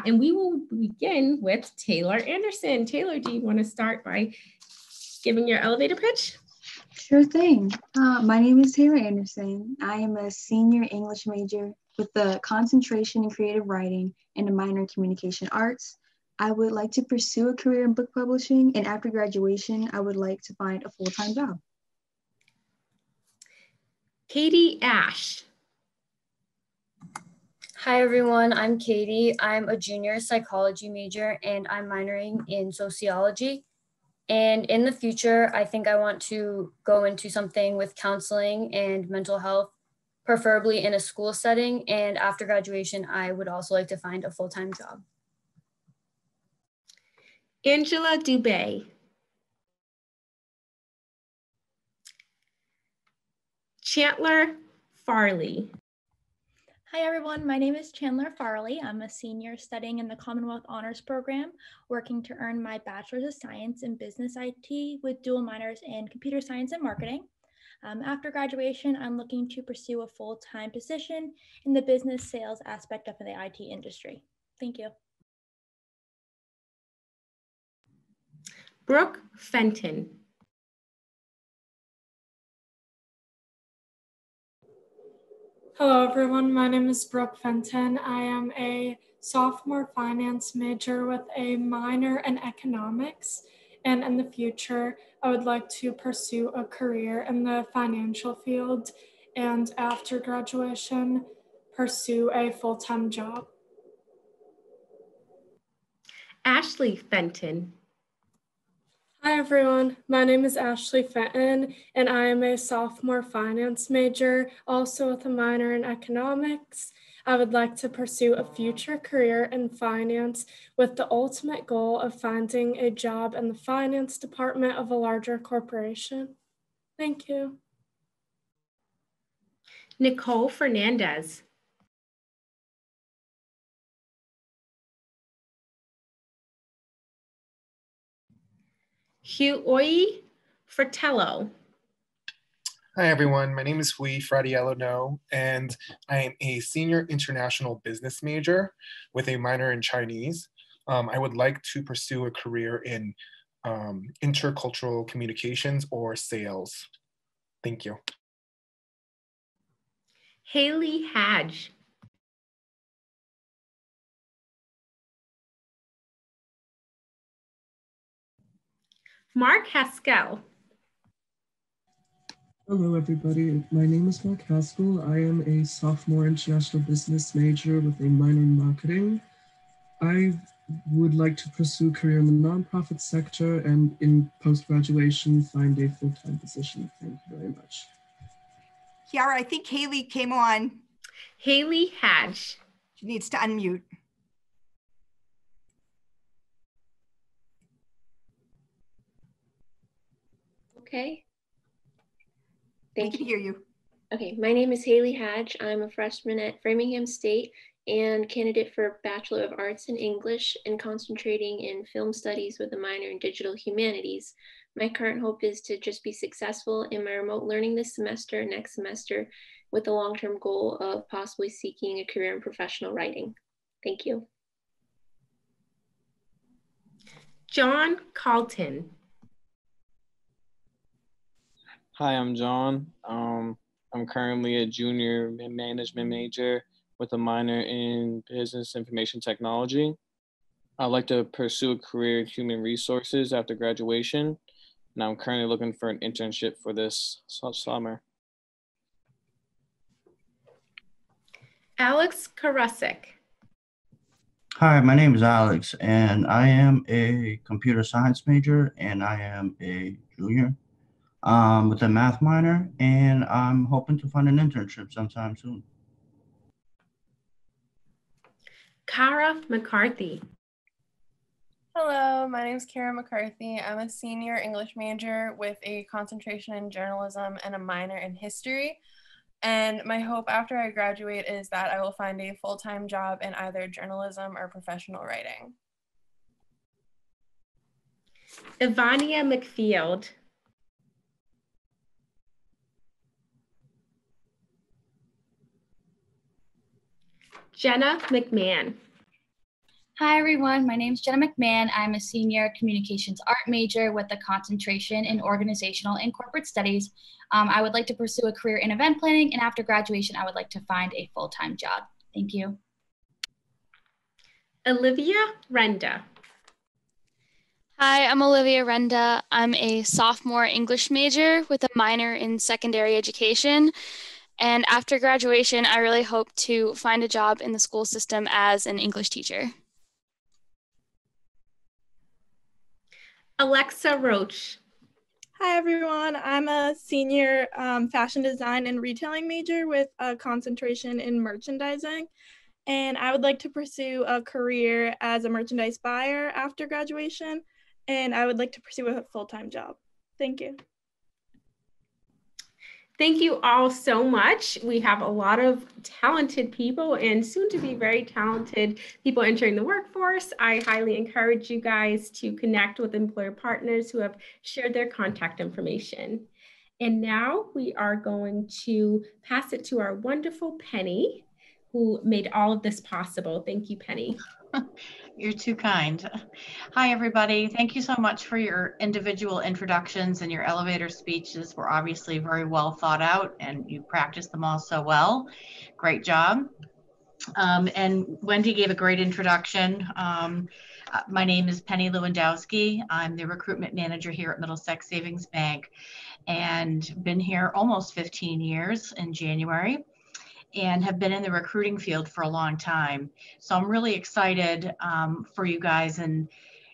And we will begin with Taylor Anderson. Taylor, do you want to start by giving your elevator pitch? Sure thing. My name is Taylor Anderson. I am a senior English major with a concentration in creative writing and a minor in communication arts. I would like to pursue a career in book publishing, and after graduation, I would like to find a full-time job. Katie Ash. Hi everyone, I'm Katie. I'm a junior psychology major and I'm minoring in sociology. And in the future, I think I want to go into something with counseling and mental health, preferably in a school setting. And after graduation, I would also like to find a full-time job. Angela Dubé. Chandler Farley. Hi everyone, my name is Chandler Farley. I'm a senior studying in the Commonwealth Honors Program, working to earn my Bachelor's of Science in Business IT with dual minors in Computer Science and Marketing. After graduation, I'm looking to pursue a full-time position in the business sales aspect of the IT industry. Thank you. Brooke Fenton. Hello everyone, my name is Brooke Fenton. I am a sophomore finance major with a minor in economics, and in the future I would like to pursue a career in the financial field, and after graduation pursue a full-time job. Ashley Fenton. Hi everyone, my name is Ashley Fenton and I am a sophomore finance major, also with a minor in economics. I would like to pursue a future career in finance with the ultimate goal of finding a job in the finance department of a larger corporation. Thank you. Nicole Fernandez. Huoi Fratello. Hi everyone, my name is Hui Fradiello No, and I am a senior international business major with a minor in Chinese. I would like to pursue a career in intercultural communications or sales. Thank you. Haley Hadge. Mark Haskell. Hello, everybody. My name is Mark Haskell. I am a sophomore international business major with a minor in marketing. I would like to pursue a career in the nonprofit sector and in post-graduation find a full-time position. Thank you very much. Kiara, I think Haley came on. Haley Hadge. She needs to unmute. Okay. We can hear you. Okay, my name is Haley Hadge. I'm a freshman at Framingham State and candidate for Bachelor of Arts in English and concentrating in film studies with a minor in digital humanities. My current hope is to just be successful in my remote learning this semester, next semester, with the long-term goal of possibly seeking a career in professional writing. Thank you. John Carlton. Hi, I'm John. I'm currently a junior management major with a minor in business information technology. I'd like to pursue a career in human resources after graduation, and I'm currently looking for an internship for this summer. Alex Karasik. Hi, my name is Alex, and I am a computer science major, and I am a junior with a math minor, and I'm hoping to find an internship sometime soon. Cara McCarthy. Hello, my name is Cara McCarthy. I'm a senior English major with a concentration in journalism and a minor in history. And my hope after I graduate is that I will find a full-time job in either journalism or professional writing. Ivania McField. Jenna McMahon. Hi everyone, my name is Jenna McMahon. I'm a senior communications art major with a concentration in organizational and corporate studies. I would like to pursue a career in event planning, and after graduation, I would like to find a full-time job. Thank you. Olivia Renda. Hi, I'm Olivia Renda. I'm a sophomore English major with a minor in secondary education. And after graduation, I really hope to find a job in the school system as an English teacher. Alexa Roach. Hi everyone, I'm a senior fashion design and retailing major with a concentration in merchandising. And I would like to pursue a career as a merchandise buyer after graduation. And I would like to pursue a full-time job. Thank you. Thank you all so much. We have a lot of talented people and soon to be very talented people entering the workforce. I highly encourage you guys to connect with employer partners who have shared their contact information. And now we are going to pass it to our wonderful Penny, who made all of this possible. Thank you, Penny. You're too kind. Hi, everybody. Thank you so much for your individual introductions, and your elevator speeches were obviously very well thought out, and you practiced them all so well. Great job. And Wendy gave a great introduction. My name is Penny Lewandowski. I'm the recruitment manager here at Middlesex Savings Bank, and been here almost 15 years in January, and have been in the recruiting field for a long time. So I'm really excited for you guys in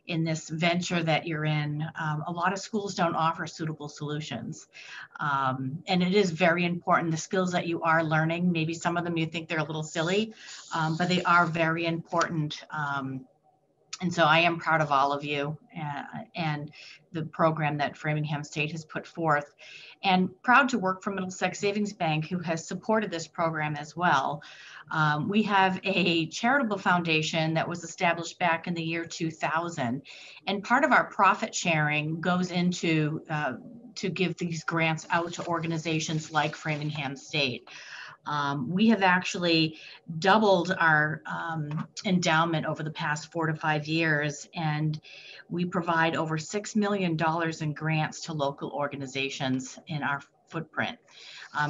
this venture that you're in. A lot of schools don't offer suitable solutions. And it is very important, the skills that you are learning, maybe some of them you think they're a little silly, but they are very important. And so I am proud of all of you and the program that Framingham State has put forth, and proud to work for Middlesex Savings Bank, who has supported this program as well. We have a charitable foundation that was established back in the year 2000, and part of our profit sharing goes into to give these grants out to organizations like Framingham State. We have actually doubled our endowment over the past 4 to 5 years, and we provide over $6 million in grants to local organizations in our footprint.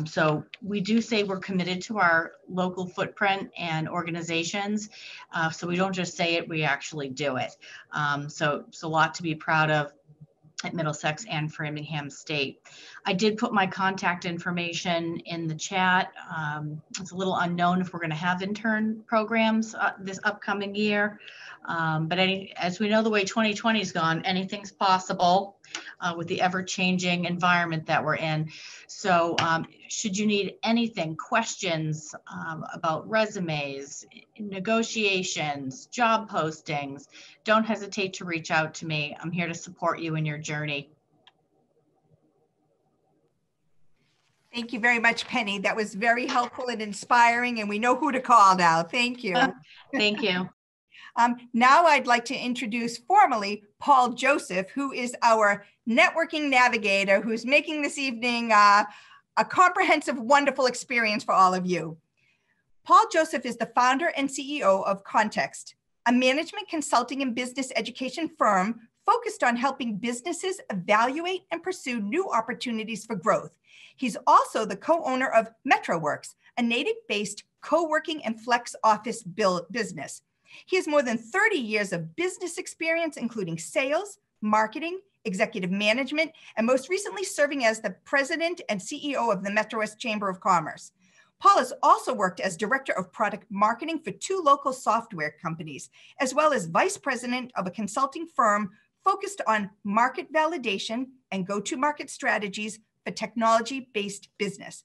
So we do say we're committed to our local footprint and organizations. So we don't just say it, we actually do it. So it's a lot to be proud of at Middlesex and Framingham State. I did put my contact information in the chat. It's a little unknown if we're going to have intern programs this upcoming year. But as we know, the way 2020 has gone, anything's possible with the ever-changing environment that we're in. So should you need anything, questions about resumes, negotiations, job postings, don't hesitate to reach out to me. I'm here to support you in your journey. Thank you very much, Penny. That was very helpful and inspiring, and we know who to call now. Thank you. Thank you. Now I'd like to introduce formally Paul Joseph, who is our networking navigator, who's making this evening a comprehensive, wonderful experience for all of you. Paul Joseph is the founder and CEO of Context, a management consulting and business education firm focused on helping businesses evaluate and pursue new opportunities for growth. He's also the co-owner of MetroWorks, a native-based co-working and flex office business. He has more than 30 years of business experience, including sales, marketing, executive management, and most recently serving as the president and CEO of the Metro West Chamber of Commerce. Paul has also worked as director of product marketing for 2 local software companies, as well as vice president of a consulting firm focused on market validation and go-to-market strategies for technology-based business.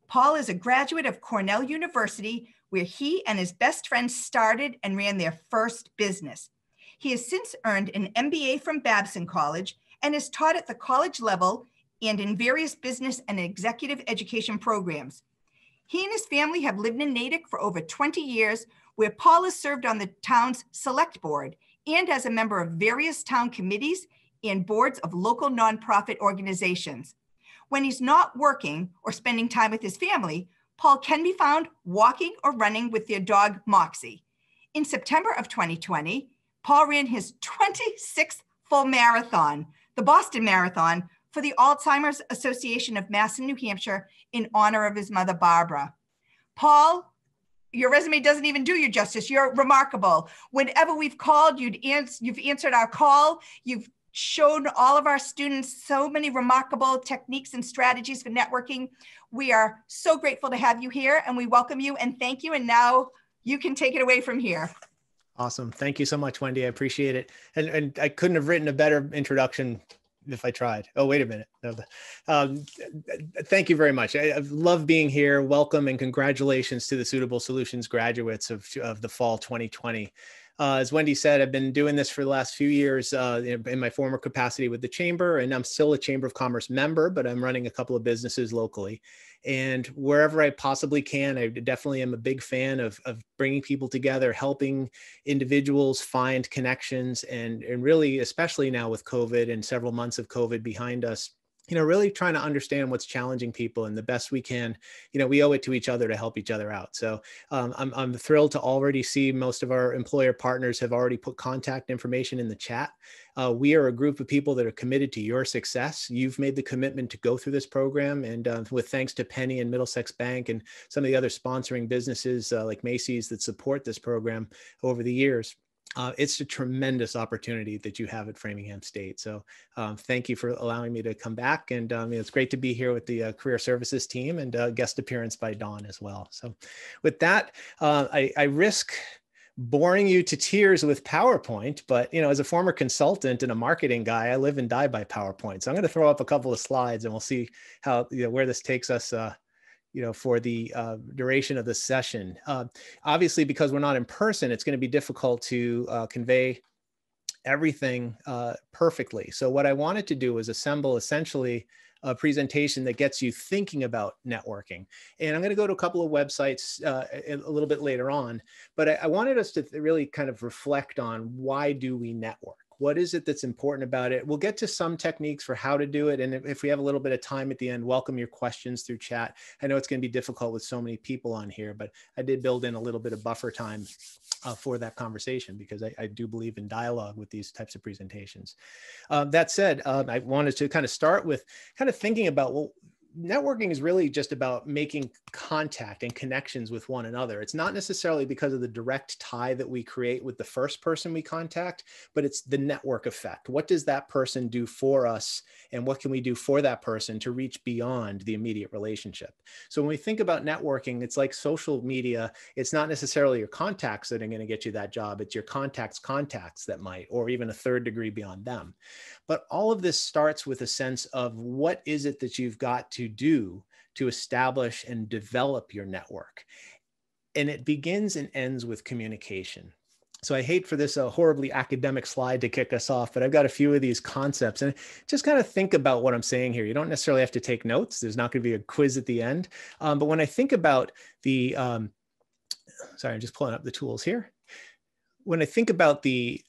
Paul is a graduate of Cornell University, where he and his best friend started and ran their first business. He has since earned an MBA from Babson College and has taught at the college level and in various business and executive education programs. He and his family have lived in Natick for over 20 years, where Paul has served on the town's select board and as a member of various town committees and boards of local nonprofit organizations. When he's not working or spending time with his family, Paul can be found walking or running with their dog, Moxie. In September of 2020, Paul ran his 26th full marathon, the Boston Marathon, for the Alzheimer's Association of Mass and New Hampshire in honor of his mother, Barbara. Paul, your resume doesn't even do you justice. You're remarkable. Whenever we've called, you've answered our call. You've shown all of our students so many remarkable techniques and strategies for networking. We are so grateful to have you here, and we welcome you and thank you. And now you can take it away from here. Awesome. Thank you so much, Wendy. I appreciate it. And I couldn't have written a better introduction if I tried. Oh, wait a minute. No, thank you very much. I love being here. Welcome and congratulations to the Suitable Solutions graduates of the fall 2020. As Wendy said, I've been doing this for the last few years in my former capacity with the Chamber, and I'm still a Chamber of Commerce member, but I'm running a couple of businesses locally. And wherever I possibly can, I definitely am a big fan of bringing people together, helping individuals find connections, and really, especially now with COVID and several months of COVID behind us, really trying to understand what's challenging people, and the best we can, we owe it to each other to help each other out. So I'm thrilled to already see most of our employer partners have already put contact information in the chat. We are a group of people that are committed to your success. You've made the commitment to go through this program, and with thanks to Penny and Middlesex Bank and some of the other sponsoring businesses like Macy's that support this program over the years. It's a tremendous opportunity that you have at Framingham State. So thank you for allowing me to come back. And it's great to be here with the Career Services team, and guest appearance by Dawn as well. So with that, I risk boring you to tears with PowerPoint, but as a former consultant and a marketing guy, I live and die by PowerPoint. So I'm going to throw up a couple of slides, and we'll see how where this takes us for the duration of the session. Obviously, because we're not in person, it's going to be difficult to convey everything perfectly. So what I wanted to do was assemble essentially a presentation that gets you thinking about networking. And I'm going to go to a couple of websites a little bit later on, but I wanted us to really kind of reflect on, why do we network? What is it that's important about it? We'll get to some techniques for how to do it. And if we have a little bit of time at the end, welcome your questions through chat. I know it's going to be difficult with so many people on here, but I did build in a little bit of buffer time for that conversation, because I do believe in dialogue with these types of presentations. That said, I wanted to kind of start with kind of thinking about, well, networking is really just about making contact and connections with one another. It's not necessarily because of the direct tie that we create with the first person we contact, but it's the network effect. What does that person do for us, and what can we do for that person to reach beyond the immediate relationship? So when we think about networking, it's like social media. It's not necessarily your contacts that are going to get you that job. It's your contacts' contacts that might, or even a third degree beyond them. But all of this starts with a sense of, what is it that you've got to do to establish and develop your network? And it begins and ends with communication. So I hate for this horribly academic slide to kick us off, but I've got a few of these concepts, and just kind of think about what I'm saying here. You don't necessarily have to take notes. There's not going to be a quiz at the end. But when I think about the, sorry, I'm just pulling up the tools here. When I think about the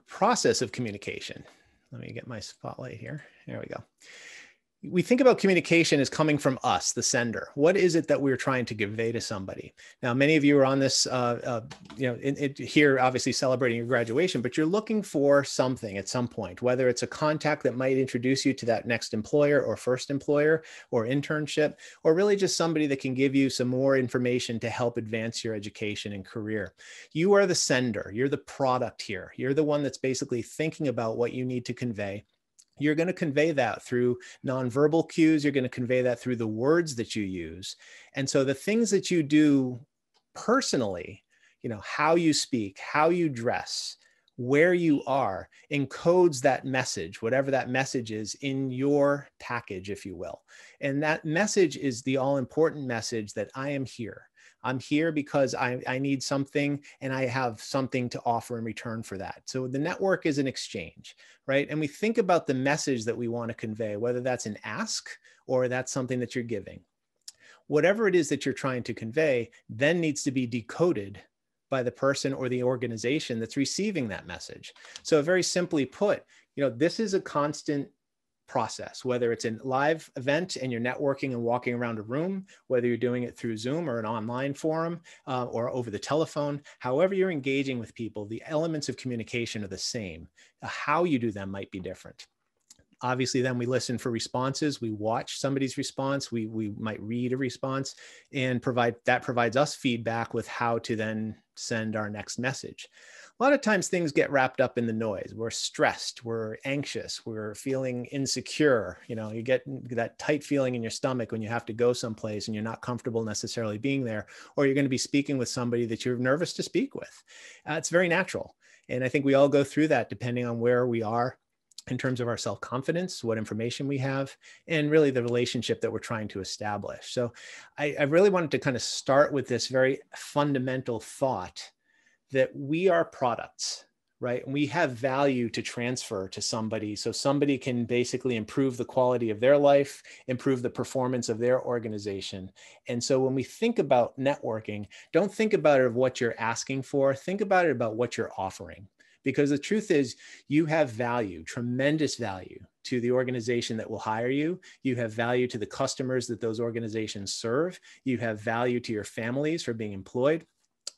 process of communication, let me get my spotlight here. There we go. We think about communication as coming from us, the sender. What is it that we're trying to convey to somebody? Now, many of you are on this, here, obviously celebrating your graduation, but you're looking for something at some point, whether it's a contact that might introduce you to that next employer or first employer or internship, or really just somebody that can give you some more information to help advance your education and career. You are the sender. You're the product here. You're the one that's basically thinking about what you need to convey. You're going to convey that through nonverbal cues. You're going to convey that through the words that you use. And so the things that you do personally, how you speak, how you dress, where you are, encodes that message, whatever that message is, in your package, if you will. And that message is the all-important message that I am here. I'm here because I need something, and I have something to offer in return for that. So the network is an exchange, right? And we think about the message that we want to convey, whether that's an ask or that's something that you're giving. Whatever it is that you're trying to convey then needs to be decoded by the person or the organization that's receiving that message. So very simply put, this is a constant process, whether it's a live event and you're networking and walking around a room, whether you're doing it through Zoom or an online forum or over the telephone, however you're engaging with people, the elements of communication are the same. How you do them might be different. Obviously, then we listen for responses. We watch somebody's response. We might read a response and that provides us feedback with how to then send our next message. A lot of times things get wrapped up in the noise. We're stressed, we're anxious, we're feeling insecure. You know, you get that tight feeling in your stomach when you have to go someplace and you're not comfortable necessarily being there, or you're going to be speaking with somebody that you're nervous to speak with. It's very natural. And I think we all go through that depending on where we are in terms of our self-confidence, what information we have, and really the relationship that we're trying to establish. So I really wanted to kind of start with this very fundamental thought that we are products, right? And we have value to transfer to somebody so somebody can basically improve the quality of their life, improve the performance of their organization. And so when we think about networking, don't think about it of what you're asking for, think about it about what you're offering. Because the truth is you have value, tremendous value to the organization that will hire you. You have value to the customers that those organizations serve. You have value to your families for being employed.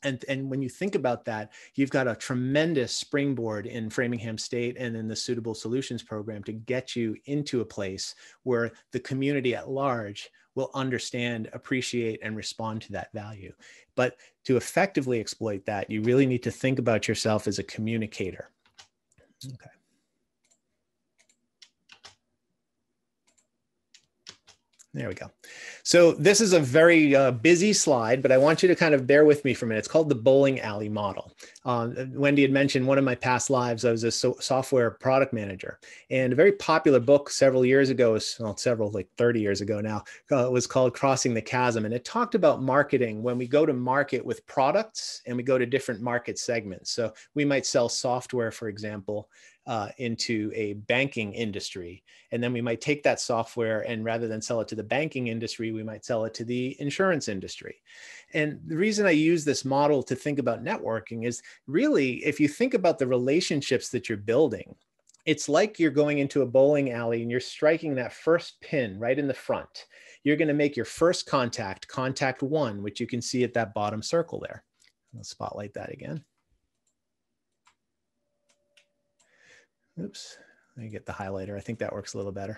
And when you think about that, you've got a tremendous springboard in Framingham State and in the Suitable Solutions program to get you into a place where the community at large will understand, appreciate, and respond to that value. But to effectively exploit that, you really need to think about yourself as a communicator. Okay. There we go. So this is a very busy slide, but I want you to kind of bear with me for a minute. It's called the bowling alley model. Wendy had mentioned one of my past lives, I was a software product manager, and a very popular book several years ago, like 30 years ago now, was called Crossing the Chasm. And it talked about marketing when we go to market with products and we go to different market segments. So we might sell software, for example, into a banking industry. And then we might take that software and rather than sell it to the banking industry, we might sell it to the insurance industry. And the reason I use this model to think about networking is really, if you think about the relationships that you're building, it's like you're going into a bowling alley and you're striking that first pin right in the front. You're going to make your first contact, contact one, which you can see at that bottom circle there. I'll spotlight that again. Oops, let me get the highlighter. I think that works a little better.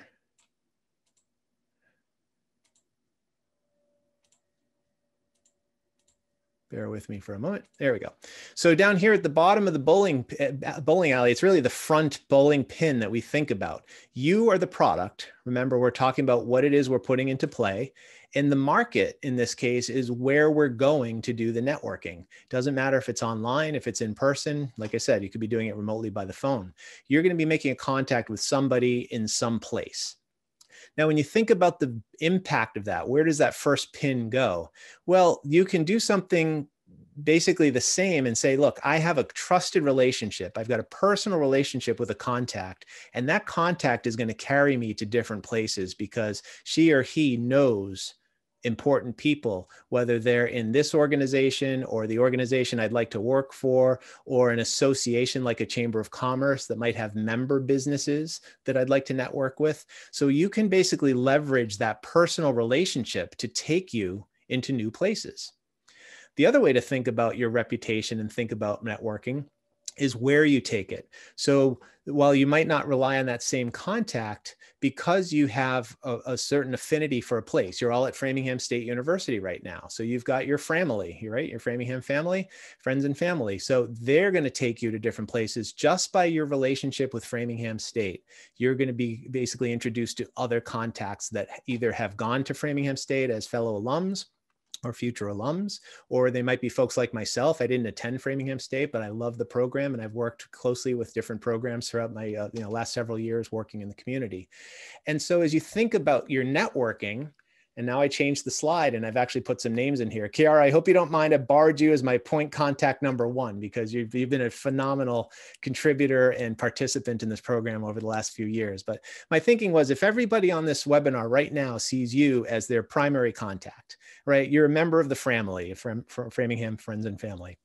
Bear with me for a moment. There we go. So down here at the bottom of the bowling alley, it's really the front bowling pin that we think about. You are the product. Remember, we're talking about what it is we're putting into play. And the market in this case is where we're going to do the networking. Doesn't matter if it's online, if it's in person. Like I said, you could be doing it remotely by the phone. You're going to be making a contact with somebody in some place. Now, when you think about the impact of that, where does that first pin go? Well, you can do something basically the same and say, look, I have a trusted relationship. I've got a personal relationship with a contact, and that contact is going to carry me to different places because she or he knows important people, whether they're in this organization or the organization I'd like to work for, or an association like a chamber of commerce that might have member businesses that I'd like to network with. So you can basically leverage that personal relationship to take you into new places. The other way to think about your reputation and think about networking is where you take it. So while you might not rely on that same contact, because you have a certain affinity for a place, you're all at Framingham State University right now. So you've got your family, right? Your Framingham family, friends and family. So they're going to take you to different places just by your relationship with Framingham State. You're going to be basically introduced to other contacts that either have gone to Framingham State as fellow alums or future alums, or they might be folks like myself. I didn't attend Framingham State, but I love the program and I've worked closely with different programs throughout my last several years working in the community. And so as you think about your networking, and now I changed the slide and I've actually put some names in here. Chiara, I hope you don't mind. I barred you as my point contact number one because you've been a phenomenal contributor and participant in this program over the last few years. But my thinking was if everybody on this webinar right now sees you as their primary contact, right? You're a member of the family, from Framingham Friends and Family.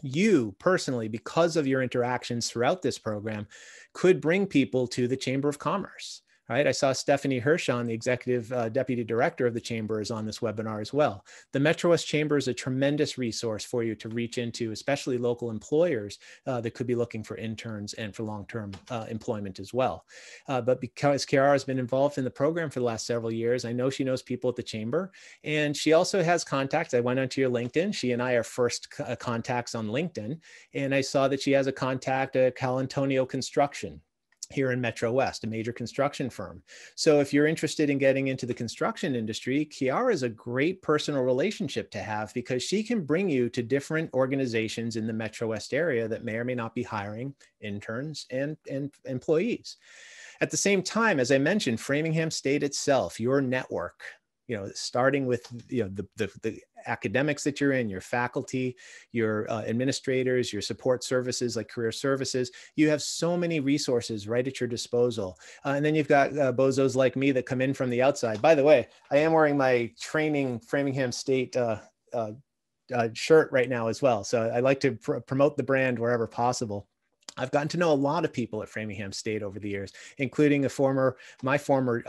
You personally, because of your interactions throughout this program, could bring people to the Chamber of Commerce. right? I saw Stephanie Hirschon, the executive deputy director of the chamber, is on this webinar as well. The Metro West Chamber is a tremendous resource for you to reach into, especially local employers that could be looking for interns and for long-term employment as well. But because Cara has been involved in the program for the last several years, I know she knows people at the chamber, and she also has contacts. I went onto your LinkedIn. She and I are first contacts on LinkedIn, and I saw that she has a contact at Cal Antonio Construction here in Metro West, a major construction firm. So if you're interested in getting into the construction industry, Chiara is a great personal relationship to have, because she can bring you to different organizations in the Metro West area that may or may not be hiring interns and employees. At the same time, as I mentioned, Framingham State itself, your network, starting with the academics that you're in, your faculty, your administrators, your support services like career services, you have so many resources right at your disposal. And then you've got bozos like me that come in from the outside. By the way, I am wearing my training Framingham State shirt right now as well. So I like to promote the brand wherever possible. I've gotten to know a lot of people at Framingham State over the years, including my former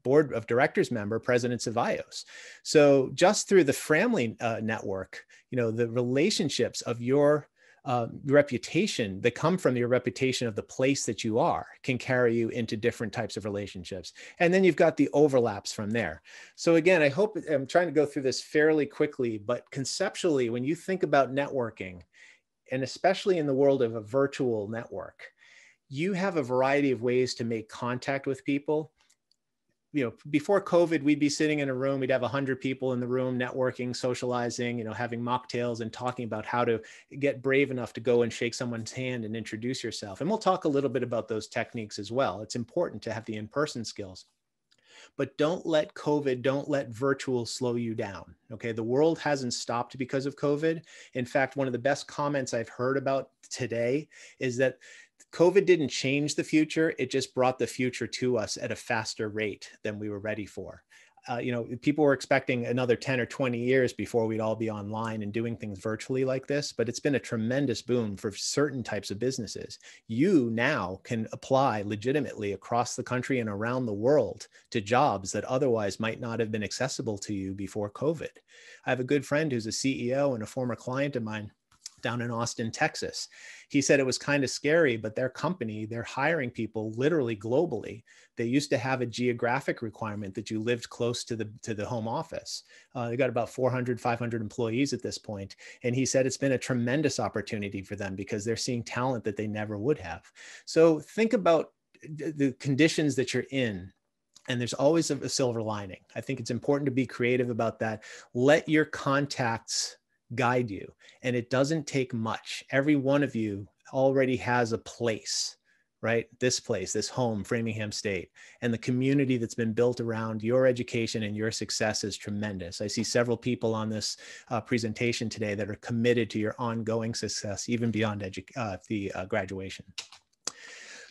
board of directors member, President Cevallos. So just through the Framley network, the relationships of your reputation that come from your reputation of the place that you are can carry you into different types of relationships. And then you've got the overlaps from there. So again, I'm trying to go through this fairly quickly, but conceptually, when you think about networking, and especially in the world of a virtual network, you have a variety of ways to make contact with people. Before COVID, we'd be sitting in a room, we'd have 100 people in the room, networking, socializing, having mocktails and talking about how to get brave enough to go and shake someone's hand and introduce yourself. And we'll talk a little bit about those techniques as well. It's important to have the in-person skills. But don't let virtual slow you down, okay? The world hasn't stopped because of COVID. In fact, one of the best comments I've heard about today is that COVID didn't change the future, it just brought the future to us at a faster rate than we were ready for. People were expecting another 10 or 20 years before we'd all be online and doing things virtually like this, but it's been a tremendous boom for certain types of businesses. You now can apply legitimately across the country and around the world to jobs that otherwise might not have been accessible to you before COVID. I have a good friend who's a CEO and a former client of mine down in Austin, Texas. He said it was kind of scary, but their company, they're hiring people literally globally. They used to have a geographic requirement that you lived close to the home office. They got about 400, 500 employees at this point. And he said it's been a tremendous opportunity for them because they're seeing talent that they never would have. So think about the conditions that you're in. And there's always a silver lining. I think it's important to be creative about that. Let your contacts guide you. And it doesn't take much. Every one of you already has a place, right? This place, this home, Framingham State, and the community that's been built around your education and your success is tremendous. I see several people on this presentation today that are committed to your ongoing success, even beyond the graduation.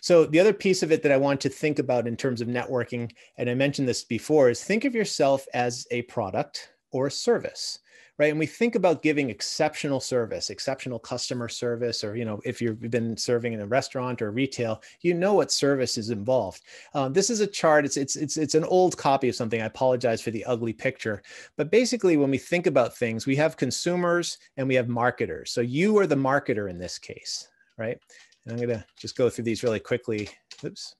So the other piece of it that I want to think about in terms of networking, and I mentioned this before, is think of yourself as a product or a service. Right. And we think about giving exceptional service, exceptional customer service, or, if you've been serving in a restaurant or retail, what service is involved. This is a chart. It's an old copy of something. I apologize for the ugly picture. But basically, when we think about things, we have consumers and we have marketers. So you are the marketer in this case. Right. And I'm going to just go through these really quickly. Oops.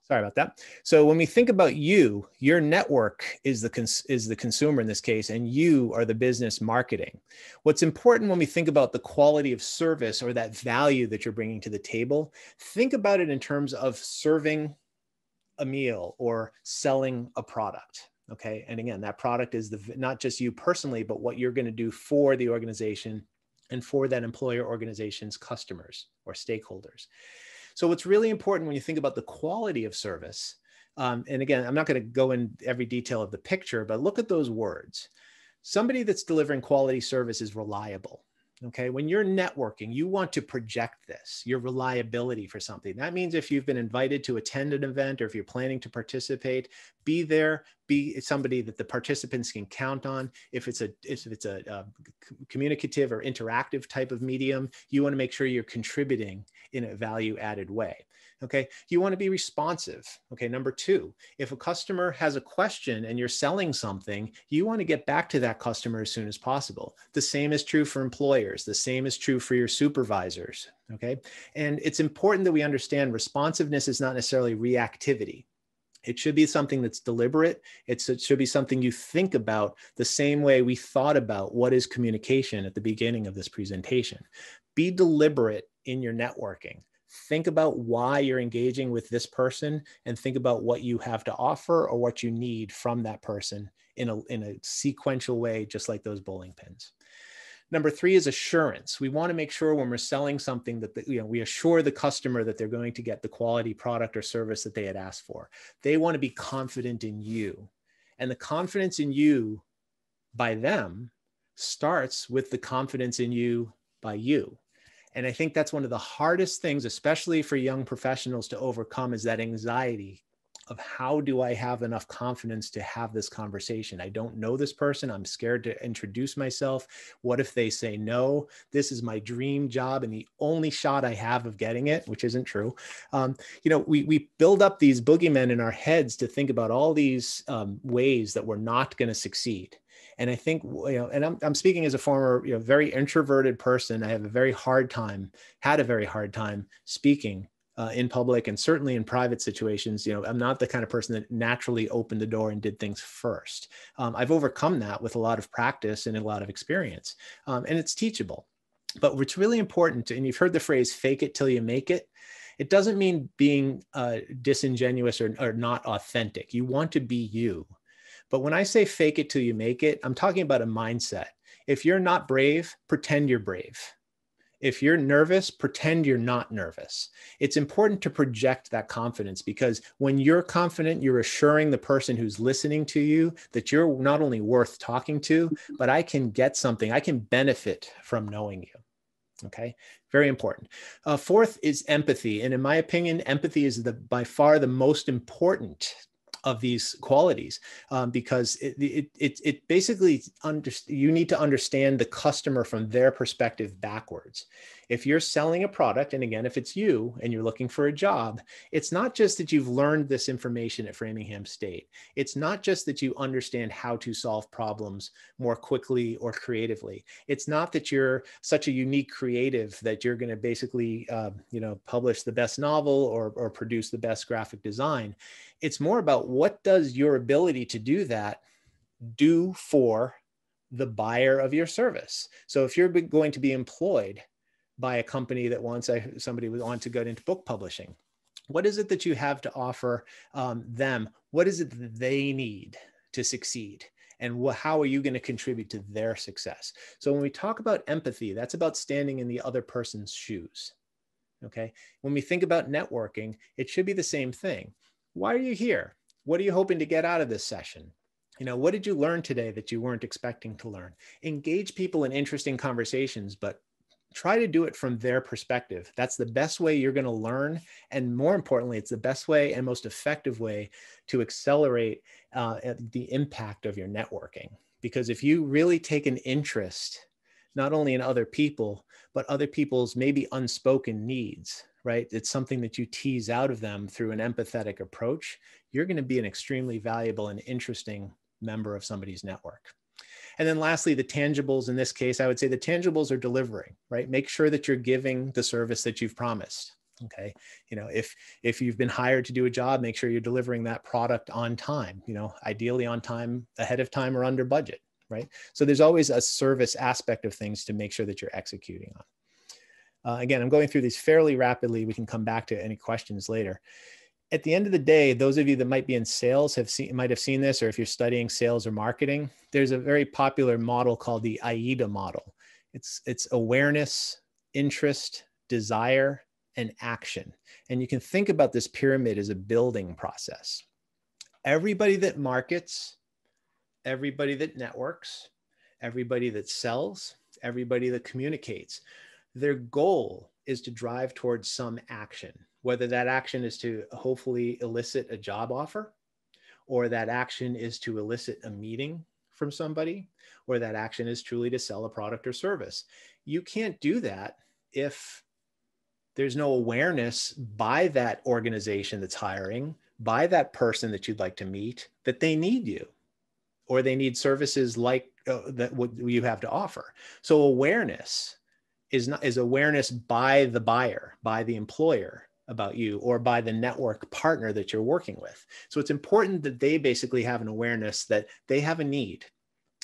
Sorry about that. So when we think about you, your network is the consumer in this case, and you are the business marketing. What's important when we think about the quality of service or that value that you're bringing to the table, think about it in terms of serving a meal or selling a product. Okay. And again, that product is not just you personally, but what you're going to do for the organization and for that employer organization's customers or stakeholders. So what's really important when you think about the quality of service, and again, I'm not going to go in every detail of the picture, but look at those words. Somebody that's delivering quality service is reliable. Okay, when you're networking, you want to project this, your reliability for something. That means if you've been invited to attend an event or if you're planning to participate, be there, be somebody that the participants can count on. If it's a communicative or interactive type of medium, you want to make sure you're contributing in a value-added way. Okay, you want to be responsive. Okay, number two, if a customer has a question and you're selling something, you want to get back to that customer as soon as possible. The same is true for employers. The same is true for your supervisors. Okay, and it's important that we understand responsiveness is not necessarily reactivity. It should be something that's deliberate. It should be something you think about the same way we thought about what is communication at the beginning of this presentation. Be deliberate in your networking. Think about why you're engaging with this person and think about what you have to offer or what you need from that person in a sequential way, just like those bowling pins. Number three is assurance. We want to make sure when we're selling something that we assure the customer that they're going to get the quality product or service that they had asked for. They want to be confident in you. And the confidence in you by them starts with the confidence in you by you. And I think that's one of the hardest things, especially for young professionals, to overcome, is that anxiety of how do I have enough confidence to have this conversation? I don't know this person. I'm scared to introduce myself. What if they say no? This is my dream job and the only shot I have of getting it, which isn't true. We build up these boogeymen in our heads to think about all these ways that we're not going to succeed. And I think, and I'm speaking as a former, very introverted person. I have had a very hard time speaking in public and certainly in private situations. I'm not the kind of person that naturally opened the door and did things first. I've overcome that with a lot of practice and a lot of experience, and it's teachable. But what's really important, and you've heard the phrase, fake it till you make it. It doesn't mean being disingenuous or not authentic. You want to be you. But when I say fake it till you make it, I'm talking about a mindset. If you're not brave, pretend you're brave. If you're nervous, pretend you're not nervous. It's important to project that confidence, because when you're confident, you're assuring the person who's listening to you that you're not only worth talking to, but I can get something, I can benefit from knowing you. Okay, very important. Fourth is empathy. And in my opinion, empathy is by far the most important of these qualities, because it basically, you need to understand the customer from their perspective backwards. If you're selling a product, and again, if it's you and you're looking for a job, it's not just that you've learned this information at Framingham State. It's not just that you understand how to solve problems more quickly or creatively. It's not that you're such a unique creative that you're going to basically, publish the best novel or produce the best graphic design. It's more about, what does your ability to do that do for the buyer of your service? So if you're going to be employed by a company that wants somebody who wants to go into book publishing, what is it that you have to offer them? What is it that they need to succeed? And how are you going to contribute to their success? So when we talk about empathy, that's about standing in the other person's shoes. Okay. When we think about networking, it should be the same thing. Why are you here? What are you hoping to get out of this session? What did you learn today that you weren't expecting to learn? Engage people in interesting conversations, but try to do it from their perspective. That's the best way you're going to learn. And more importantly, it's the best way and most effective way to accelerate the impact of your networking. Because if you really take an interest, not only in other people, but other people's maybe unspoken needs, right? It's something that you tease out of them through an empathetic approach. You're going to be an extremely valuable and interesting member of somebody's network. And then lastly, the tangibles. In this case, I would say the tangibles are delivering, right? Make sure that you're giving the service that you've promised. Okay. If you've been hired to do a job, make sure you're delivering that product on time, ideally on time, ahead of time, or under budget, right? So there's always a service aspect of things to make sure that you're executing on. Again, I'm going through these fairly rapidly. We can come back to any questions later. At the end of the day, those of you that might be in sales might have seen this, or if you're studying sales or marketing, there's a very popular model called the Aida model. It's awareness, interest, desire, and action. And you can think about this pyramid as a building process. Everybody that markets, everybody that networks, everybody that sells, everybody that communicates, their goal is to drive towards some action, whether that action is to hopefully elicit a job offer, or that action is to elicit a meeting from somebody, or that action is truly to sell a product or service. You can't do that if There's no awareness by that organization that's hiring, by that person that you'd like to meet, that they need you, or they need services like that what you have to offer. So awareness is awareness by the buyer, by the employer about you, or by the network partner that you're working with. So it's important that they basically have an awareness that they have a need.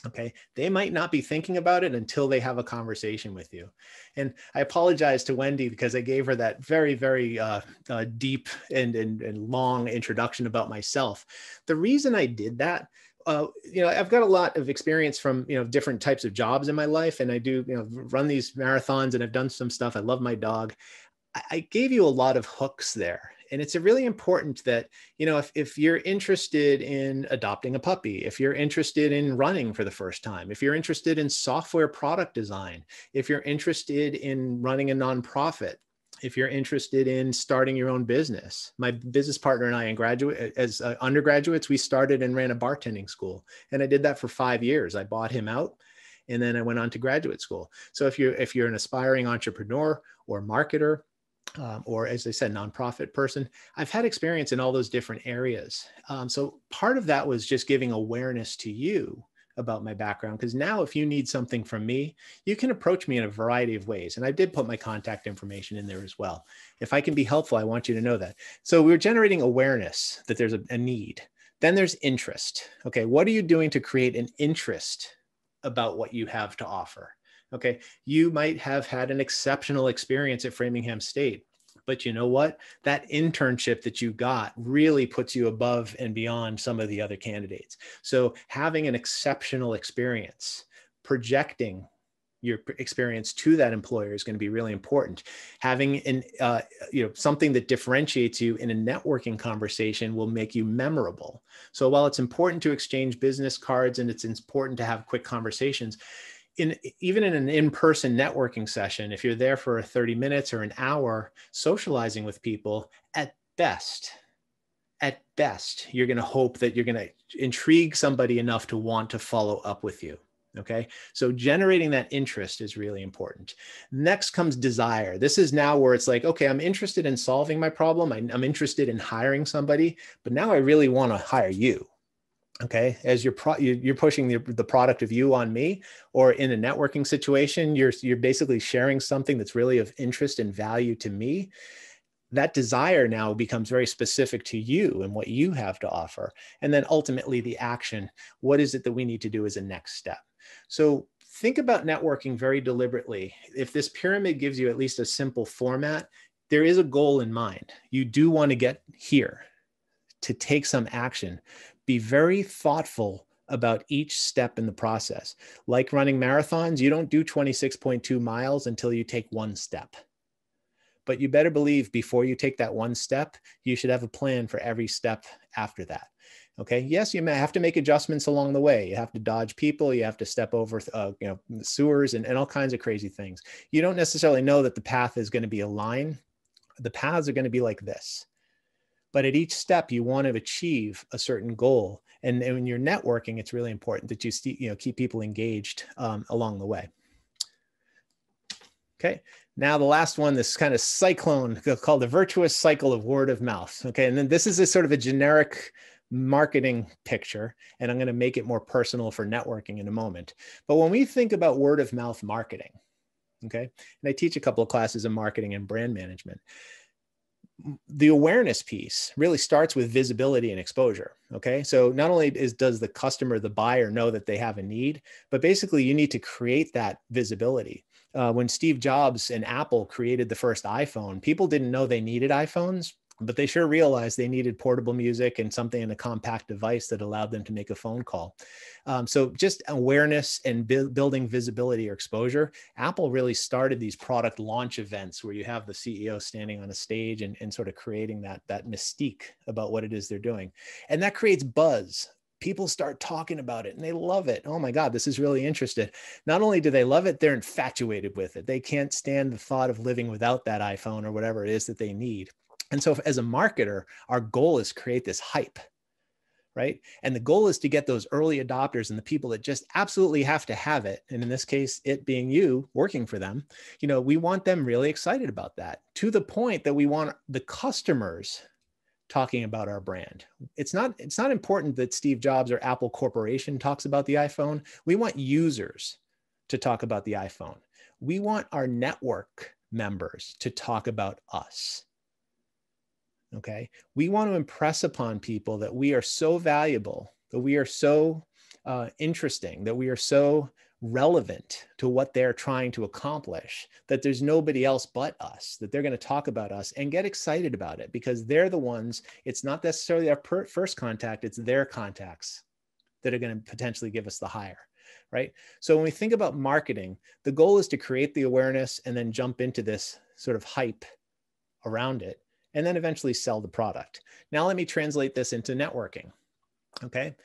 Okay, they might not be thinking about it until they have a conversation with you. And I apologize to Wendy because I gave her that very, very deep and long introduction about myself. The reason I did that, I've got a lot of experience from, different types of jobs in my life, and I do, run these marathons, and I've done some stuff. I love my dog. I gave you a lot of hooks there. And it's really important that, if you're interested in adopting a puppy, if you're interested in running for the first time, if you're interested in software product design, if you're interested in running a nonprofit, if you're interested in starting your own business. My business partner and I as undergraduates, we started and ran a bartending school. And I did that for 5 years. I bought him out, and then I went on to graduate school. So if you're an aspiring entrepreneur or marketer, or as I said, nonprofit person, I've had experience in all those different areas. So part of that was just giving awareness to you about my background, because now if you need something from me, you can approach me in a variety of ways. And I did put my contact information in there as well. If I can be helpful, I want you to know that. So we're generating awareness that there's a need. Then there's interest. Okay, what are you doing to create an interest about what you have to offer? Okay, you might have had an exceptional experience at Framingham State, but you know what? That internship that you got really puts you above and beyond some of the other candidates. So having an exceptional experience, projecting your experience to that employer is going to be really important. Having something that differentiates you in a networking conversation will make you memorable. So while it's important to exchange business cards and it's important to have quick conversations, even in an in-person networking session, if you're there for 30 minutes or an hour socializing with people, at best, you're going to hope that you're going to intrigue somebody enough to want to follow up with you. Okay, so generating that interest is really important. Next comes desire. This is now where it's like, okay, I'm interested in solving my problem. I'm interested in hiring somebody, but now I really want to hire you. Okay, as you're pushing the product of you on me, or in a networking situation, you're basically sharing something that's really of interest and value to me. That desire now becomes very specific to you and what you have to offer. And then ultimately the action, what is it that we need to do as a next step? So think about networking very deliberately. If this pyramid gives you at least a simple format, there is a goal in mind. You do want to get here to take some action. Be very thoughtful about each step in the process. Like running marathons, you don't do 26.2 miles until you take one step. But you better believe before you take that one step, you should have a plan for every step after that. Okay. Yes, you may have to make adjustments along the way. You have to dodge people. You have to step over, sewers and all kinds of crazy things. You don't necessarily know that the path is going to be a line. The paths are going to be like this. But at each step, you want to achieve a certain goal. And when you're networking, it's really important that you keep people engaged along the way. Okay. Now the last one, this kind of cyclone called the virtuous cycle of word of mouth. Okay. And then this is a sort of a generic marketing picture, and I'm going to make it more personal for networking in a moment. But when we think about word of mouth marketing, okay, and I teach a couple of classes in marketing and brand management, the awareness piece really starts with visibility and exposure. Okay. So not only does the customer, the buyer, know that they have a need, but basically you need to create that visibility. When Steve Jobs and Apple created the first iPhone, people didn't know they needed iPhones, but they sure realized they needed portable music and something in a compact device that allowed them to make a phone call. So just awareness and building visibility or exposure. Apple really started these product launch events where you have the CEO standing on a stage and sort of creating that mystique about what it is they're doing. And that creates buzz. People start talking about it and they love it. Oh my God, this is really interesting. Not only do they love it, they're infatuated with it. They can't stand the thought of living without that iPhone or whatever it is that they need. And so as a marketer, our goal is to create this hype, right? And the goal is to get those early adopters and the people that just absolutely have to have it. And in this case, it being you working for them, you know, we want them really excited about that, to the point that we want the customers talking about our brand. It's not important that Steve Jobs or Apple Corporation talks about the iPhone. We want users to talk about the iPhone. We want our network members to talk about us. Okay, we want to impress upon people that we are so valuable, that we are so interesting, that we are so relevant to what they're trying to accomplish, that there's nobody else but us, that they're going to talk about us and get excited about it, because they're the ones, it's not necessarily our first contact, it's their contacts that are going to potentially give us the hire, right? So when we think about marketing, the goal is to create the awareness and then jump into this sort of hype around it, and then eventually sell the product. Now let me translate this into networking, okay?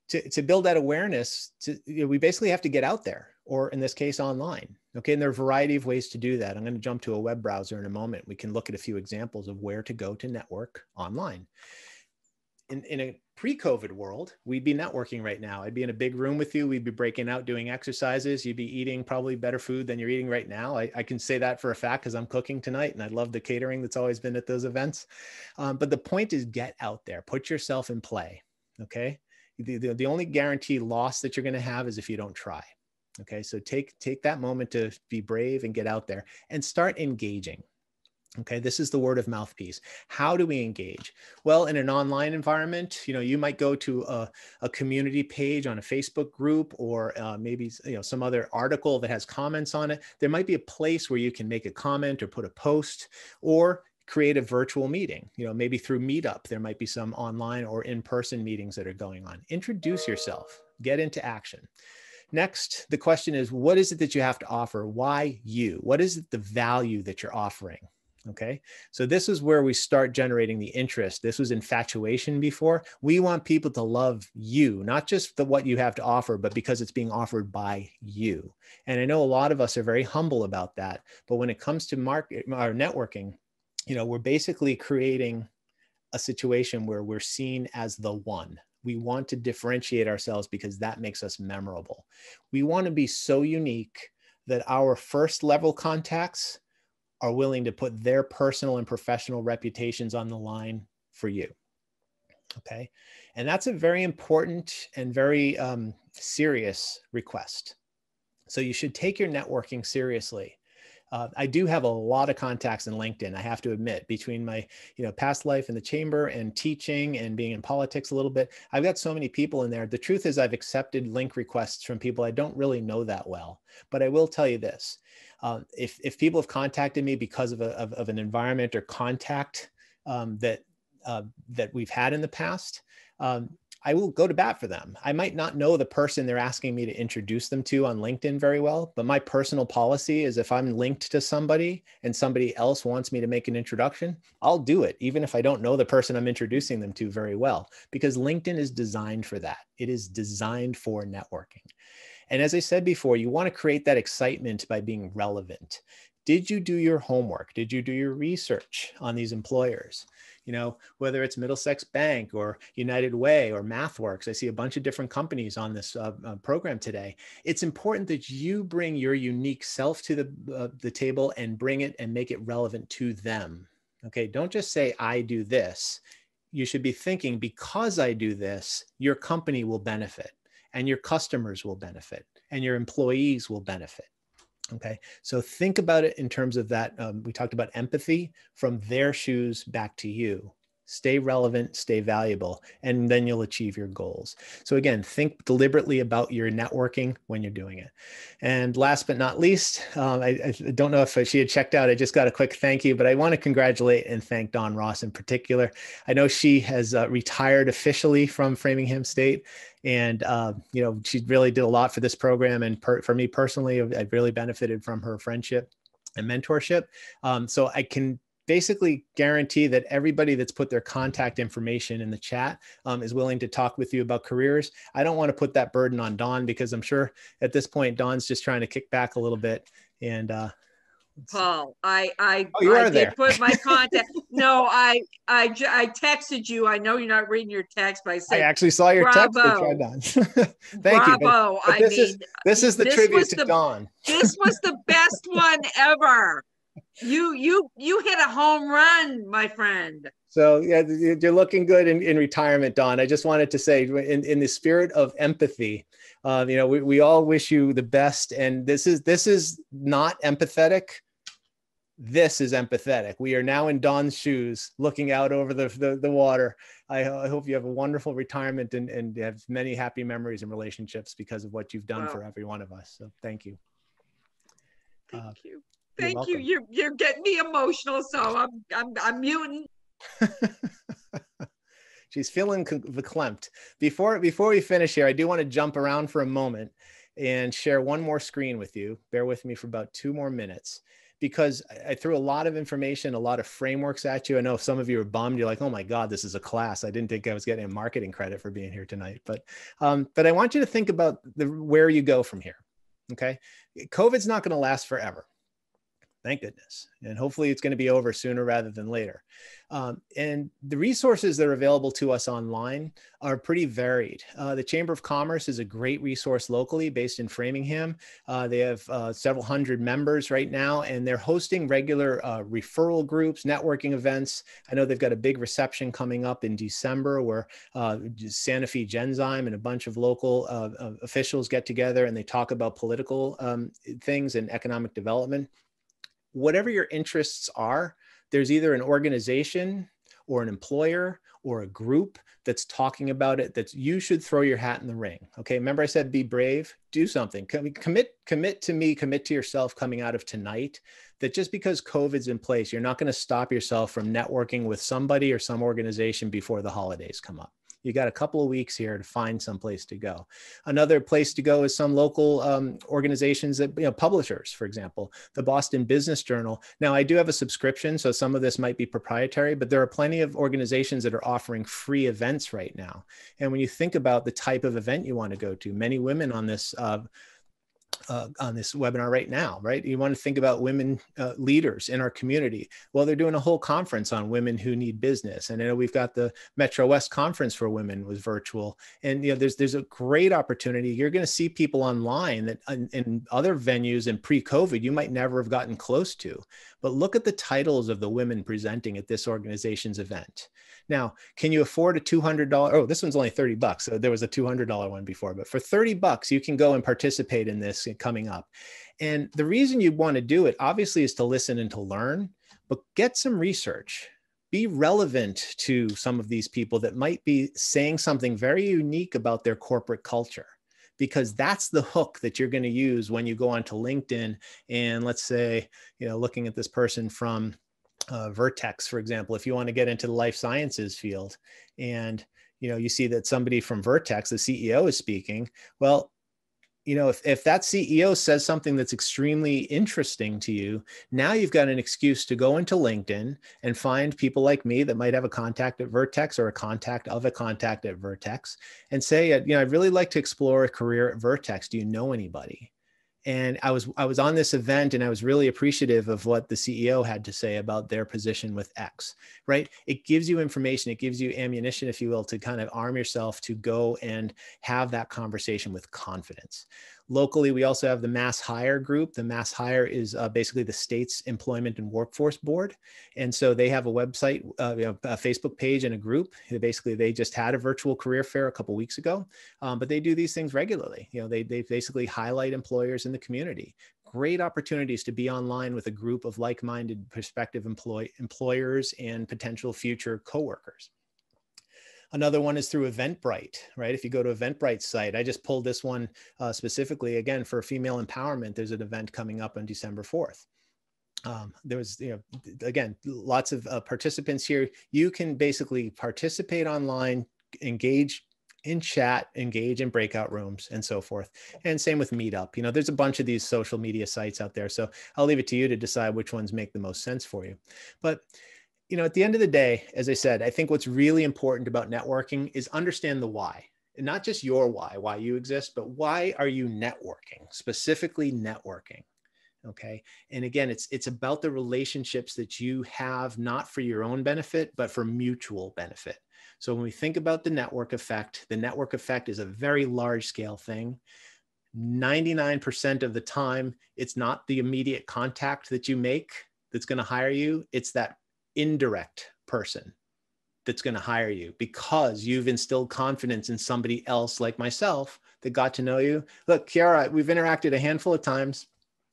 To build that awareness, we basically have to get out there, or in this case, online, okay? And there are a variety of ways to do that. I'm gonna jump to a web browser in a moment. We can look at a few examples of where to go to network online. In a pre-COVID world, we'd be networking right now. I'd be in a big room with you. We'd be breaking out, doing exercises. You'd be eating probably better food than you're eating right now. I can say that for a fact because I'm cooking tonight and I love the catering that's always been at those events. But the point is, get out there, put yourself in play, okay? The only guaranteed loss that you're gonna have is if you don't try, okay? So take that moment to be brave and get out there and start engaging. Okay, this is the word of mouth piece. How do we engage? Well, in an online environment, you know, you might go to a community page on a Facebook group, or maybe, you know, some other article that has comments on it. There might be a place where you can make a comment or put a post, or create a virtual meeting. You know, maybe through Meetup, there might be some online or in-person meetings that are going on. Introduce yourself, get into action. Next, the question is, what is it that you have to offer? Why you? What is it, the value that you're offering? Okay, so this is where we start generating the interest. This was infatuation before. We want people to love you, not just what you have to offer, but because it's being offered by you. And I know a lot of us are very humble about that. But when it comes to our networking, you know, we're basically creating a situation where we're seen as the one. We want to differentiate ourselves because that makes us memorable. We want to be so unique that our first level contacts are willing to put their personal and professional reputations on the line for you, okay? And that's a very important and very serious request. So you should take your networking seriously. I do have a lot of contacts in LinkedIn, I have to admit, between my past life in the chamber and teaching and being in politics a little bit. I've got so many people in there. The truth is, I've accepted link requests from people I don't really know that well. But I will tell you this, if people have contacted me because of an environment or contact that we've had in the past, I will go to bat for them. I might not know the person they're asking me to introduce them to on LinkedIn very well, but my personal policy is if I'm linked to somebody and somebody else wants me to make an introduction, I'll do it, even if I don't know the person I'm introducing them to very well, because LinkedIn is designed for that. It is designed for networking. And as I said before, you want to create that excitement by being relevant. Did you do your homework? Did you do your research on these employers? You know, whether it's Middlesex Bank or United Way or MathWorks, I see a bunch of different companies on this program today. It's important that you bring your unique self to the table and bring it and make it relevant to them. Okay, don't just say, I do this. You should be thinking, because I do this, your company will benefit and your customers will benefit and your employees will benefit. Okay, so think about it in terms of that. We talked about empathy, from their shoes back to you. Stay relevant, stay valuable, and then you'll achieve your goals. So again, think deliberately about your networking when you're doing it. And last but not least, I don't know if she had checked out. I just got a quick thank you, but I want to congratulate and thank Dawn Ross in particular. I know she has retired officially from Framingham State. And, you know, she really did a lot for this program. And for me personally, I've really benefited from her friendship and mentorship. So I can basically guarantee that everybody that's put their contact information in the chat is willing to talk with you about careers. I don't want to put that burden on Dawn, because I'm sure at this point, Dawn's just trying to kick back a little bit and Paul, I Oh, you are did there. put my contact. No, I texted you. I know you're not reading your text, but I I said, actually saw your text. I bravo. tried on. Thank you. Bravo. But this is the tribute to Dawn. This was the best one ever. You hit a home run, my friend. So yeah, you're looking good in retirement, Dawn. I just wanted to say, in the spirit of empathy, we all wish you the best. And this is not empathetic. This is empathetic. We are now in Dawn's shoes, looking out over the water. I hope you have a wonderful retirement and have many happy memories and relationships because of what you've done for every one of us. So thank you. Thank you. You're Thank you. welcome. You're getting me emotional, so I'm muting. She's feeling verklempt. Before we finish here, I do want to jump around for a moment and share one more screen with you. Bear with me for about 2 more minutes, because I threw a lot of information, a lot of frameworks at you. I know some of you are bummed. You're like, oh my God, this is a class. I didn't think I was getting a marketing credit for being here tonight. But I want you to think about where you go from here. Okay. COVID's not going to last forever. Thank goodness. And hopefully it's going to be over sooner rather than later. And the resources that are available to us online are pretty varied. The Chamber of Commerce is a great resource locally based in Framingham. They have several hundred members right now, and they're hosting regular referral groups, networking events. I know they've got a big reception coming up in December where Santa Fe Genzyme and a bunch of local officials get together and they talk about political things and economic development. Whatever your interests are, there's either an organization or an employer or a group that's talking about it, that you should throw your hat in the ring. Okay, remember I said be brave, do something. Commit to me, commit to yourself coming out of tonight, that just because COVID's in place, you're not going to stop yourself from networking with somebody or some organization before the holidays come up. You got a couple of weeks here to find some place to go. Another place to go is some local organizations that, publishers, for example, the Boston Business Journal. Now, I do have a subscription, so some of this might be proprietary, but there are plenty of organizations that are offering free events right now. And when you think about the type of event you want to go to, many women on this webinar right now, right? You want to think about women leaders in our community. Well, they're doing a whole conference on women who need business. And I know we've got the Metro West Conference for Women was virtual. And there's a great opportunity. You're going to see people online that in other venues and pre-COVID, you might never have gotten close to. But look at the titles of the women presenting at this organization's event. Now, can you afford a $200? Oh, this one's only $30. So there was a $200 one before, but for $30, you can go and participate in this coming up. And the reason you want to do it, obviously, is to listen and to learn, but get some research. Be relevant to some of these people that might be saying something very unique about their corporate culture, because that's the hook that you're going to use when you go onto LinkedIn. And let's say, looking at this person from Vertex, for example, if you want to get into the life sciences field and, you see that somebody from Vertex, the CEO, is speaking, well, if that CEO says something that's extremely interesting to you, now you've got an excuse to go into LinkedIn and find people like me that might have a contact at Vertex or a contact of a contact at Vertex and say, I'd really like to explore a career at Vertex. Do you know anybody? And I was on this event and I was really appreciative of what the CEO had to say about their position with X, right? It gives you information, it gives you ammunition, if you will, to kind of arm yourself to go and have that conversation with confidence. Locally, we also have the Mass Hire group. The Mass Hire is basically the state's employment and workforce board. And so they have a website, a Facebook page and a group. They just had a virtual career fair a couple of weeks ago, but they do these things regularly. They basically highlight employers in the community. Great opportunities to be online with a group of like-minded prospective employers and potential future coworkers. Another one is through Eventbrite, right? If you go to Eventbrite's site, I just pulled this one specifically, again, for female empowerment. There's an event coming up on December 4th. There was, again, lots of participants here. You can basically participate online, engage in chat, engage in breakout rooms, and so forth. And same with Meetup. There's a bunch of these social media sites out there. So I'll leave it to you to decide which ones make the most sense for you. But at the end of the day, as I said, I think what's really important about networking is understand the why. And not just your why you exist, but why are you networking, specifically networking? Okay. And again, it's about the relationships that you have, not for your own benefit, but for mutual benefit. So when we think about the network effect is a very large scale thing. 99% of the time, it's not the immediate contact that you make that's going to hire you. It's that indirect person that's going to hire you because you've instilled confidence in somebody else like myself that got to know you. Look, Cara, we've interacted a handful of times.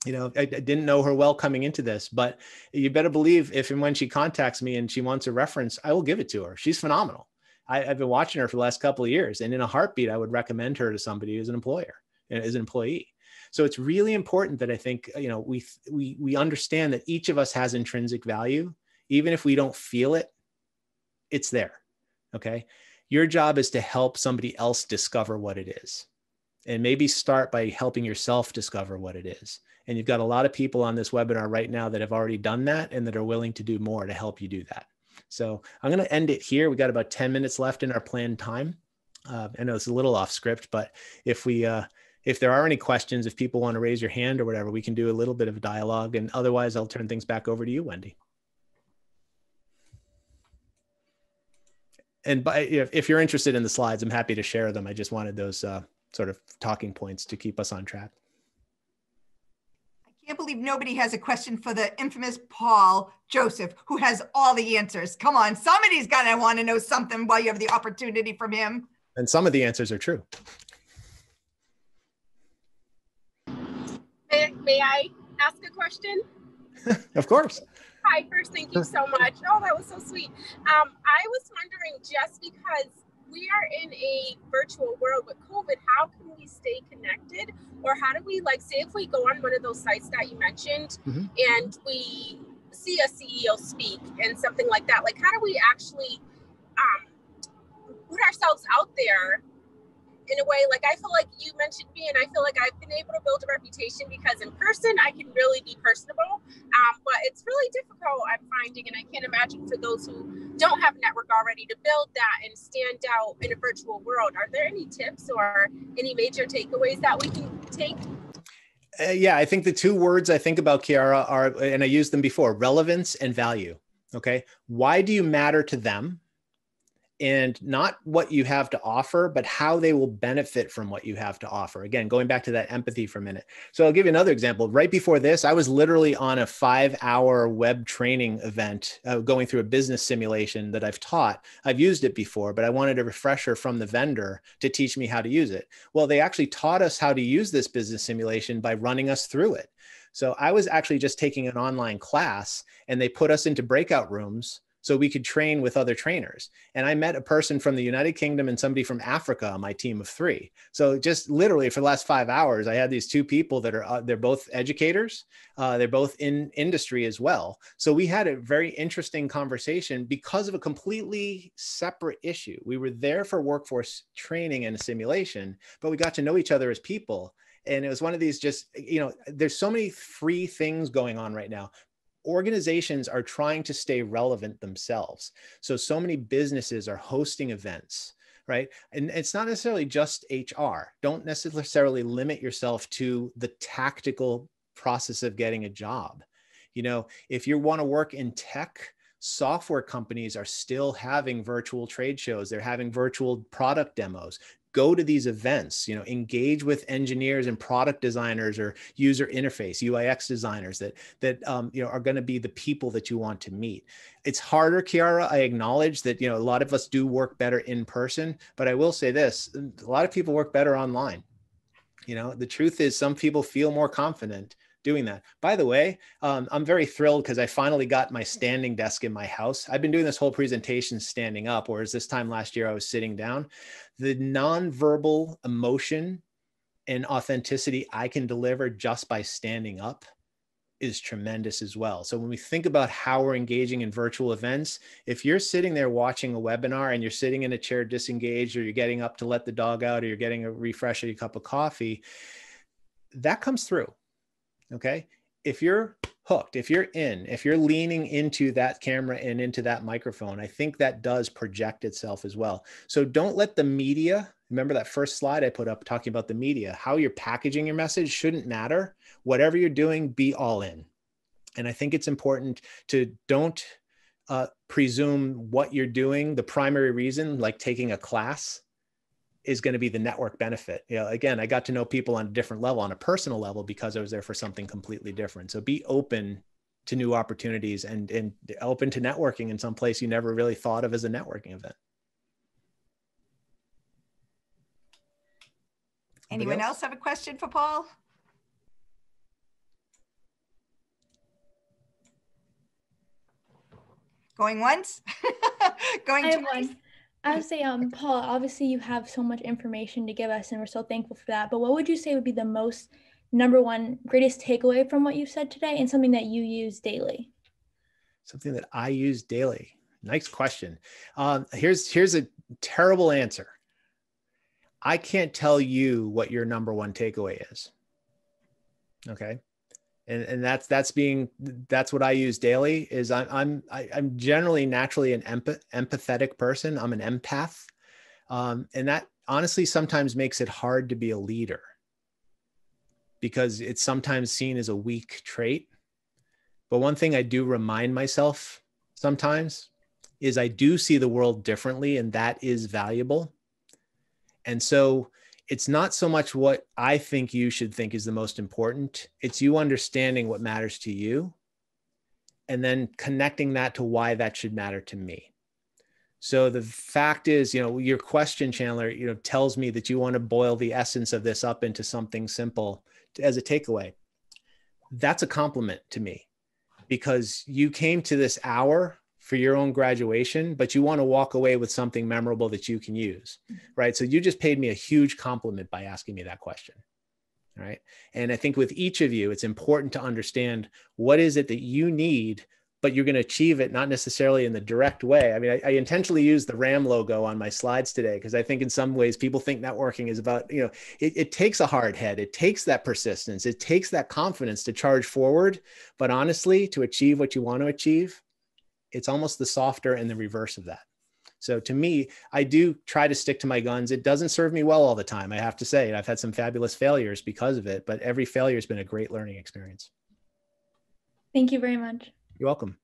You know, I didn't know her well coming into this, but you better believe if and when she contacts me and she wants a reference, I will give it to her. She's phenomenal. I've been watching her for the last couple of years, and in a heartbeat, I would recommend her to somebody who's an employer, as an employee. So it's really important that I think, you know, we understand that each of us has intrinsic value. Even if we don't feel it, it's there. Okay. Your job is to help somebody else discover what it is. And maybe start by helping yourself discover what it is. And you've got a lot of people on this webinar right now that have already done that and that are willing to do more to help you do that. So I'm going to end it here. We got about 10 minutes left in our planned time. I know it's a little off script, but if there are any questions, if people want to raise your hand or whatever, we can do a little bit of a dialogue. And otherwise, I'll turn things back over to you, Wendy. And if you're interested in the slides, I'm happy to share them. I just wanted those sort of talking points to keep us on track. I can't believe nobody has a question for the infamous Paul Joseph, who has all the answers. Come on, somebody's got to want to know something while you have the opportunity from him. And some of the answers are true. May I ask a question? Of course. Hi, first, thank you so much. Oh, that was so sweet. I was wondering, just because we are in a virtual world with COVID, how can we stay connected? Or how do we, like, say if we go on one of those sites that you mentioned and we see a CEO speak and something like that, like how do we actually put ourselves out there in a way? Like, I feel like you mentioned me, and I feel like I've been able to build a reputation because in person I can really be personable, but it's really difficult, I'm finding, and I can't imagine for those who don't have a network already to build that and stand out in a virtual world. Are there any tips or any major takeaways that we can take? Yeah, I think the two words I think about, Cara, are, and I used them before, relevance and value. Okay, why do you matter to them? And not what you have to offer, but how they will benefit from what you have to offer. Again, going back to that empathy for a minute. So I'll give you another example. Right before this, I was literally on a 5-hour web training event, going through a business simulation that I've taught. I've used it before, but I wanted a refresher from the vendor to teach me how to use it. Well, they actually taught us how to use this business simulation by running us through it. So I was actually just taking an online class, and they put us into breakout rooms so we could train with other trainers. And I met a person from the United Kingdom and somebody from Africa on my team of 3. So just literally for the last 5 hours, I had these 2 people that are, they're both educators. They're both in industry as well. So we had a very interesting conversation because of a completely separate issue. We were there for workforce training and a simulation, but we got to know each other as people. And it was one of these just, you know, there's so many free things going on right now. Organizations are trying to stay relevant themselves. So many businesses are hosting events, right? And it's not necessarily just HR. Don't necessarily limit yourself to the tactical process of getting a job. You know, if you want to work in tech, software companies are still having virtual trade shows. They're having virtual product demos. Go to these events, you know, engage with engineers and product designers or user interface, UIX designers that you know, are going to be the people that you want to meet. It's harder, Cara. I acknowledge that, you know, a lot of us do work better in person, but I will say this, a lot of people work better online. You know, the truth is some people feel more confident doing that. By the way, I'm very thrilled because I finally got my standing desk in my house. I've been doing this whole presentation standing up, whereas this time last year I was sitting down. The nonverbal emotion and authenticity I can deliver just by standing up is tremendous as well. So when we think about how we're engaging in virtual events, if you're sitting there watching a webinar and you're sitting in a chair disengaged, or you're getting up to let the dog out, or you're getting a refresh or a cup of coffee, that comes through. Okay. If you're hooked, if you're leaning into that camera and into that microphone, I think that does project itself as well. So don't let the media, remember that first slide I put up talking about the media, how you're packaging your message shouldn't matter. whatever you're doing, be all in. And I think it's important to don't presume what you're doing. The primary reason, like taking a class, is going to be the network benefit. You know, again, I got to know people on a different level, on a personal level, because I was there for something completely different. So be open to new opportunities and open to networking in some place you never really thought of as a networking event. Anyone else have a question for Paul? Going once? Going twice? I would say, Paul, obviously you have so much information to give us and we're so thankful for that. But what would you say would be the most number one greatest takeaway from what you've said today and something that you use daily? Something that I use daily. Nice question. Here's a terrible answer. I can't tell you what your number one takeaway is. Okay. And that's what I use daily. Is I'm generally naturally an empathetic person. I'm an empath, and that honestly sometimes makes it hard to be a leader because it's sometimes seen as a weak trait. But one thing I do remind myself sometimes is I do see the world differently, and that is valuable. And so it's not so much what I think you should think is the most important. It's you understanding what matters to you and then connecting that to why that should matter to me. So the fact is, your question, Chandler, tells me that you want to boil the essence of this up into something simple as a takeaway. That's a compliment to me because you came to this hour for your own graduation, but you want to walk away with something memorable that you can use, right? So you just paid me a huge compliment by asking me that question, right? And I think with each of you, it's important to understand what is it that you need, but you're going to achieve it not necessarily in the direct way. I mean, I intentionally used the RAM logo on my slides today because I think in some ways people think networking is about, it takes a hard head. It takes that persistence. It takes that confidence to charge forward. But honestly, to achieve what you want to achieve, it's almost the softer and the reverse of that. So to me, I do try to stick to my guns. It doesn't serve me well all the time, I have to say. I've had some fabulous failures because of it, but every failure has been a great learning experience. Thank you very much. You're welcome.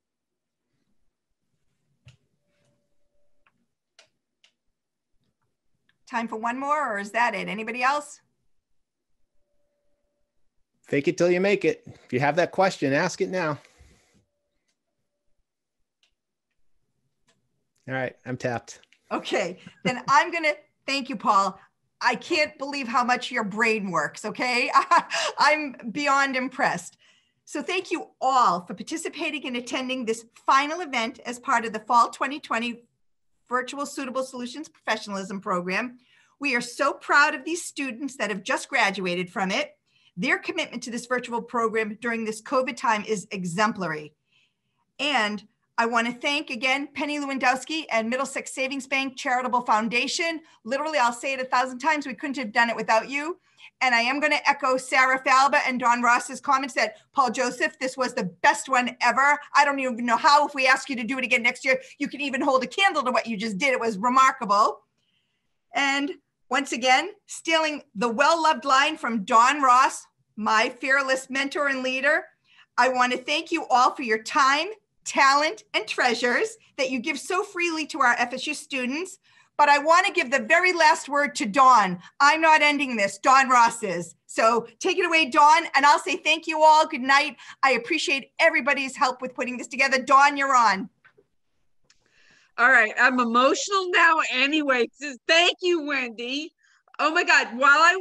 Time for one more, or is that it? Anybody else? Fake it till you make it. If you have that question, ask it now. All right, I'm tapped. Okay, then I'm going to thank you, Paul. I can't believe how much your brain works, okay? I'm beyond impressed. So thank you all for participating and attending this final event as part of the Fall 2020 Virtual Suitable Solutions Professionalism Program. We are so proud of these students that have just graduated from it. Their commitment to this virtual program during this COVID time is exemplary. And I want to thank again Penny Lewandowski and Middlesex Savings Bank Charitable Foundation. Literally, I'll say it 1,000 times. We couldn't have done it without you. And I am going to echo Sarah Falba and Don Ross's comments that Paul Joseph, this was the best one ever. I don't even know how, if we ask you to do it again next year, you can even hold a candle to what you just did. It was remarkable. And once again, stealing the well-loved line from Don Ross, my fearless mentor and leader, I want to thank you all for your time, talent, and treasures that you give so freely to our FSU students. But I want to give the very last word to Dawn. I'm not ending this. Don Ross is. So take it away, Dawn. And I'll say thank you all. Good night. I appreciate everybody's help with putting this together. Dawn, you're on. All right. I'm emotional now anyway. Thank you, Wendy. Oh my God. While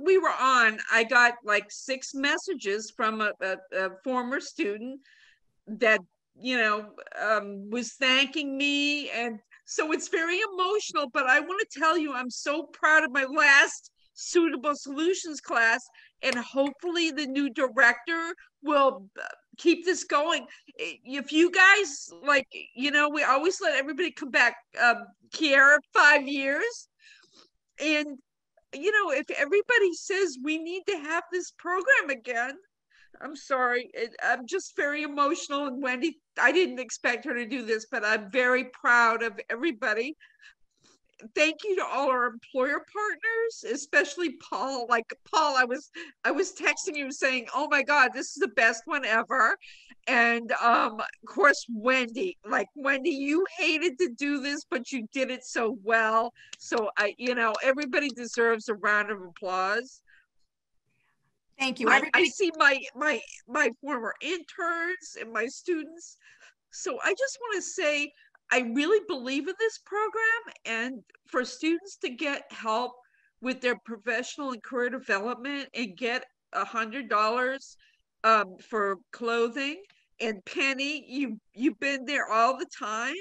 we were on, I got like 6 messages from a former student that, was thanking me. And so it's very emotional, but I want to tell you, I'm so proud of my last Suitable Solutions class, and hopefully the new director will keep this going. If you guys we always let everybody come back, Kiara, 5 years. And, if everybody says we need to have this program again, I'm sorry. I'm just very emotional. And Wendy, I didn't expect her to do this, but I'm very proud of everybody. thank you to all our employer partners, especially Paul. Like Paul, I was texting you saying, oh my God, this is the best one ever. And of course, Wendy, like Wendy, you hated to do this, but you did it so well. So everybody deserves a round of applause. Thank you. I see my former interns and my students. So I just want to say, I really believe in this program, and for students to get help with their professional and career development and get $100 for clothing. And Penny, you've been there all the time.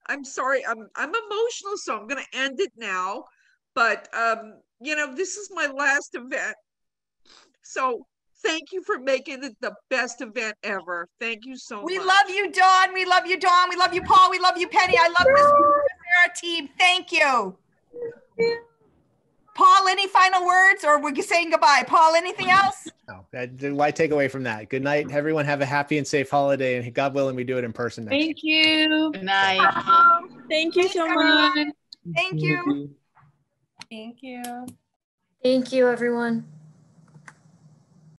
I'm sorry, I'm emotional, so I'm gonna end it now. But this is my last event. So thank you for making it the best event ever. Thank you so much. We love you, Dawn. We love you, Dawn. We love you, Paul. We love you, Penny. I love this Sarah team. Thank you. Paul, any final words, or we're saying goodbye? Paul, anything else? No, why take away from that? Good night, everyone. Have a happy and safe holiday, and God willing, we do it in person next Thank you. Good night. Thank you so much. Thank you. Thank you. Thank you, everyone.